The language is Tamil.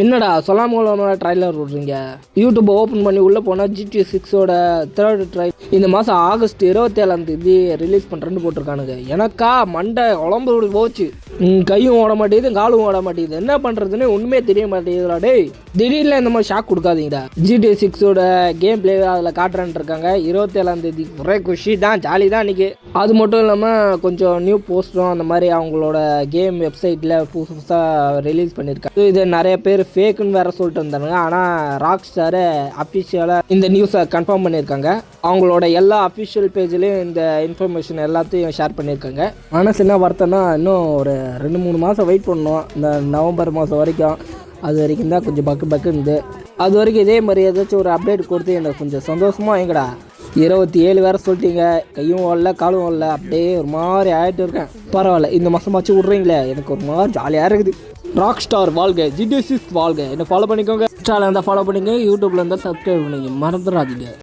என்னடா சொல்லாம ட்ரைலர் விட்றீங்க? யூடியூப் ஓப்பன் பண்ணி உள்ளே போனால் GTA 6ஓட 3rd ட்ரைலர் இந்த மாதம் ஆகஸ்ட் 27 ரிலீஸ் பண்ணுறேன்னு போட்டிருக்கானுங்க. எனக்கா மண்டை உடம்பு போச்சு. கையும் ஓட மாட்டேங்குது, காலும் ஓட மாட்டேங்குது. என்ன பண்ணுறதுன்னு ஒன்றுமே தெரிய மாட்டேங்குதுடா. டேய், திடீர்னு இந்த மாதிரி ஷாக் கொடுக்காதீங்கடா. GTA 6ஓட கேம் பிளே அதில் காட்டுறேன்னு இருக்காங்க. 27 ஒரே குஷி தான், ஜாலி தான் இன்றைக்கி. அது மட்டும் இல்லாமல் கொஞ்சம் நியூ போஸ்டரும் அந்த மாதிரி அவங்களோட கேம் வெப்சைட்டில் புதுசாக ரிலீஸ் பண்ணியிருக்காங்க. இது நிறைய பேர் ஃபேக்குன்னு வேறு சொல்லிட்டு இருந்தாங்க. ஆனால் ராக் ஸ்டார் அஃபிஷியலாக இந்த நியூஸை கன்ஃபார்ம் பண்ணியிருக்காங்க. அவங்களோட எல்லா அஃபிஷியல் பேஜ்லேயும் இந்த இன்ஃபர்மேஷன் எல்லாத்தையும் ஷேர் பண்ணியிருக்காங்க. ஆனால் சின்ன வருத்தம்னா இன்னும் ஒரு 2-3 மாதம் வெயிட் பண்ணணும். இந்த நவம்பர் மாதம் வரைக்கும். அது வரைக்கும் தான் கொஞ்சம் பக்குன்னு. அது வரைக்கும் இதே மாதிரி ஏதாச்சும் ஒரு அப்டேட் கொடுத்து எனக்கு கொஞ்சம் சந்தோஷமாக எங்கடா. 27 வேறு சொல்லிட்டீங்க, கையும் ஓடல காலும் ஓடல, அப்படியே ஒரு மாதிரி ஆகிட்டு இருக்கேன். பரவாயில்ல, இந்த மாதமாச்சும் விட்றீங்களே, எனக்கு ஒரு மாதிரி ஜாலியாக இருக்குது. ராக் ஸ்டார் வாழ்க, GTA 6 வாழ்க. என்ன ஃபாலோ பண்ணிக்கோங்க. இன்ஸ்டாவில் இருந்தால் ஃபாலோ பண்ணிக்கோங்க, யூடியூப்பில் இருந்தால் சப்ஸ்கிரைப் பண்ணிக்கோங்க, மறந்துடாதீங்க.